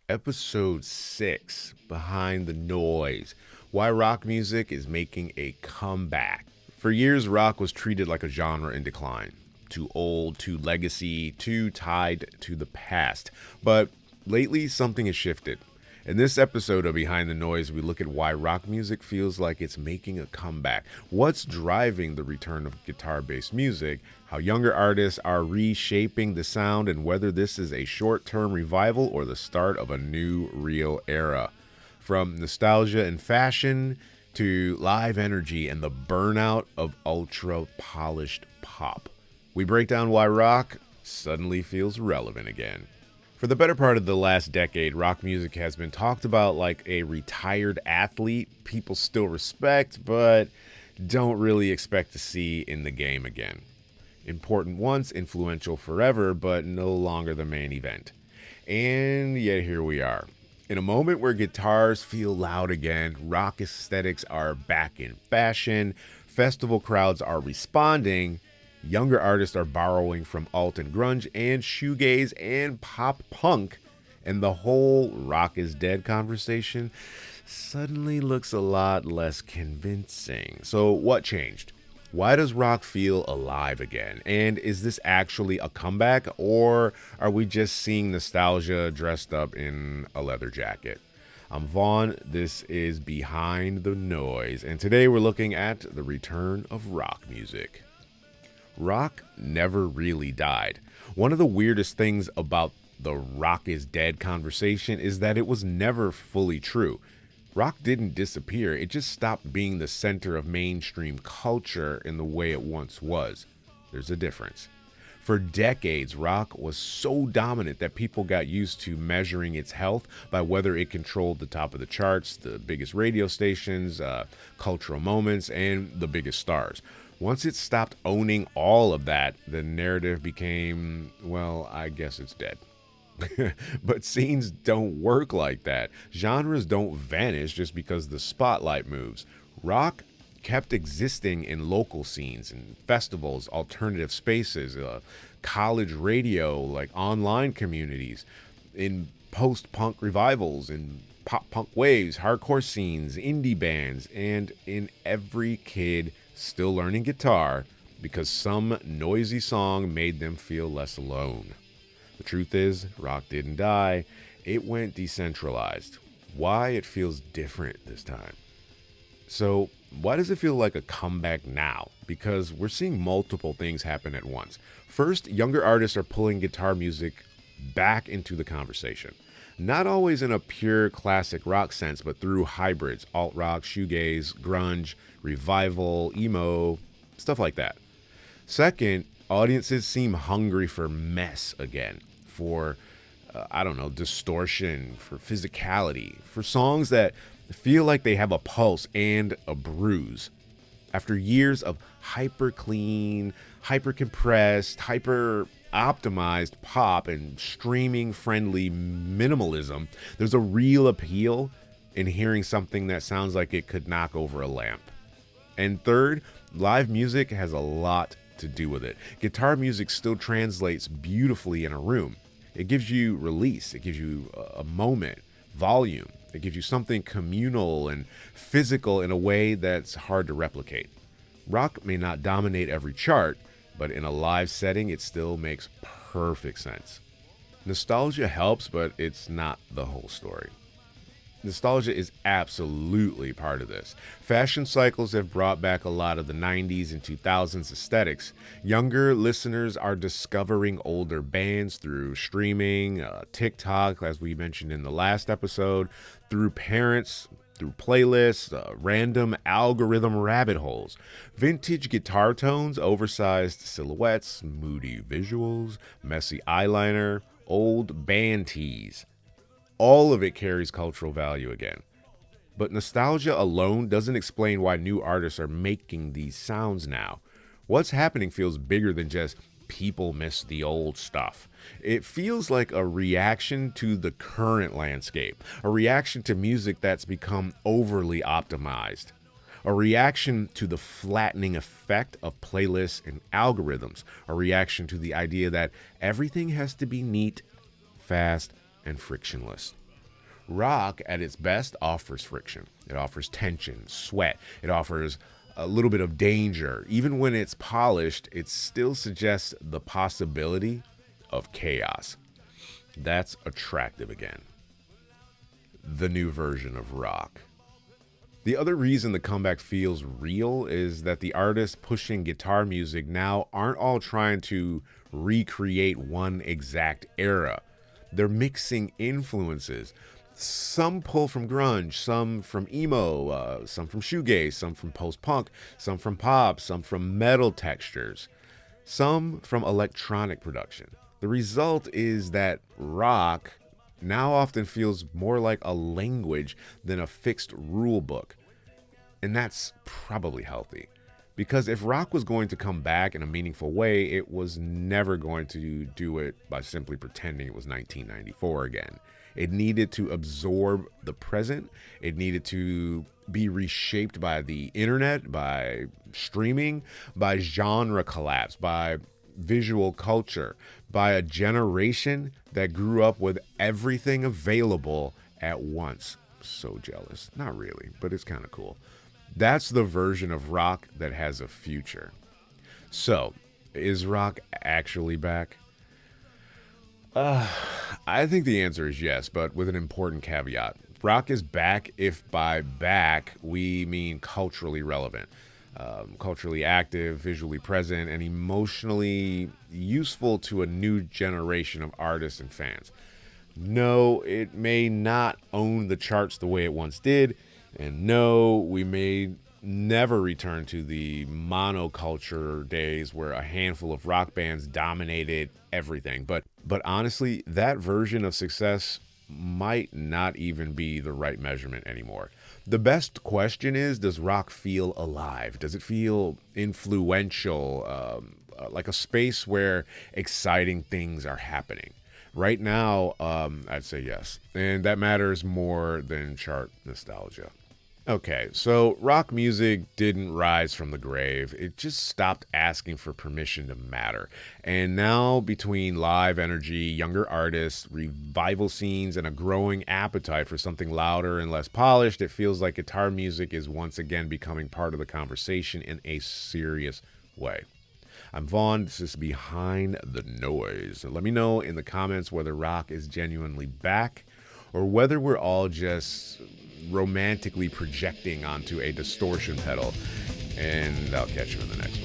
Episode 6, Behind the Noise, Why Rock Music is Making a Comeback. For years, rock was treated like a genre in decline. Too old, too legacy, too tied to the past. But lately, something has shifted. In this episode of Behind the Noise, we look at why rock music feels like it's making a comeback, what's driving the return of guitar based music, how younger artists are reshaping the sound, and whether this is a short term revival or the start of a new, real era. From nostalgia and fashion to live energy and the burnout of ultra polished pop. We break down why rock suddenly feels relevant again. For the better part of the last decade, rock music has been talked about like a retired athlete people still respect, but don't really expect to see in the game again. Important once, influential forever, but no longer the main event. And yet here we are. In a moment where guitars feel loud again, rock aesthetics are back in fashion, festival crowds are responding, younger artists are borrowing from alt and grunge and shoegaze and pop punk, and the whole rock is dead conversation suddenly looks a lot less convincing. So, what changed? Why does rock feel alive again? And is this actually a comeback, or are we just seeing nostalgia dressed up in a leather jacket? I'm Vaughn. This is Behind the Noise, and today we're looking at the return of rock music. Rock never really died. One of the weirdest things about the rock is dead conversation is that it was never fully true. Rock didn't disappear, it just stopped being the center of mainstream culture in the way it once was. There's a difference. For decades, rock was so dominant that people got used to measuring its health by whether it controlled the top of the charts, the biggest radio stations, cultural moments, and the biggest stars. Once it stopped owning all of that, the narrative became, well, I guess it's dead. But scenes don't work like that. Genres don't vanish just because the spotlight moves. Rock kept existing in local scenes and festivals, alternative spaces, college radio, like online communities, in post punk revivals, in pop punk waves, hardcore scenes, indie bands, and in every kid still learning guitar because some noisy song made them feel less alone. The truth is, rock didn't die, it went decentralized. Why it feels different this time? So, why does it feel like a comeback now? Because we're seeing multiple things happen at once. First, younger artists are pulling guitar music back into the conversation. Not always in a pure classic rock sense, but through hybrids, alt rock, shoegaze, grunge, revival, emo, stuff like that. Second, audiences seem hungry for mess again, for, distortion, for physicality, for songs that feel like they have a pulse and a bruise. After years of hyper clean, hyper compressed, hyper optimized pop and streaming friendly minimalism, there's a real appeal in hearing something that sounds like it could knock over a lamp. And third, live music has a lot to do with it. Guitar music still translates beautifully in a room. It gives you release, it gives you a moment, volume. It gives you something communal and physical in a way that's hard to replicate. Rock may not dominate every chart, but in a live setting, it still makes perfect sense. Nostalgia helps, but it's not the whole story. Nostalgia is absolutely part of this. Fashion cycles have brought back a lot of the 90s and 2000s aesthetics. Younger listeners are discovering older bands through streaming, TikTok, as we mentioned in the last episode, through parents, through playlists, random algorithm rabbit holes. Vintage guitar tones, oversized silhouettes, moody visuals, messy eyeliner, old band tees. All of it carries cultural value again. But nostalgia alone doesn't explain why new artists are making these sounds now. What's happening feels bigger than just people miss the old stuff. It feels like a reaction to the current landscape, a reaction to music that's become overly optimized, a reaction to the flattening effect of playlists and algorithms, a reaction to the idea that everything has to be neat, fast, and frictionless. Rock, at its best, offers friction. It offers tension, sweat. It offers a little bit of danger. Even when it's polished, it still suggests the possibility of chaos. That's attractive again. The new version of rock. The other reason the comeback feels real is that the artists pushing guitar music now aren't all trying to recreate one exact era. They're mixing influences. Some pull from grunge, some from emo, some from shoegaze, some from post-punk, some from pop, some from metal textures, some from electronic production. The result is that rock now often feels more like a language than a fixed rule book. And that's probably healthy. Because if rock was going to come back in a meaningful way, it was never going to do it by simply pretending it was 1994 again. It needed to absorb the present. It needed to be reshaped by the internet, by streaming, by genre collapse, by visual culture, by a generation that grew up with everything available at once. So jealous. Not really, but it's kind of cool. That's the version of rock that has a future. So, is rock actually back? I think the answer is yes, but with an important caveat. Rock is back if by back we mean culturally relevant, culturally active, visually present, and emotionally useful to a new generation of artists and fans. No, it may not own the charts the way it once did, and no, we may never return to the monoculture days where a handful of rock bands dominated everything. But honestly, that version of success might not even be the right measurement anymore. The best question is, does rock feel alive? Does it feel influential, like a space where exciting things are happening? Right now, I'd say yes. And that matters more than chart nostalgia. Okay, so rock music didn't rise from the grave. It just stopped asking for permission to matter. And now, between live energy, younger artists, revival scenes, and a growing appetite for something louder and less polished, it feels like guitar music is once again becoming part of the conversation in a serious way. I'm Vaughn. This is Behind the Noise. Let me know in the comments whether rock is genuinely back or whether we're all just romantically projecting onto a distortion pedal. And I'll catch you in the next one.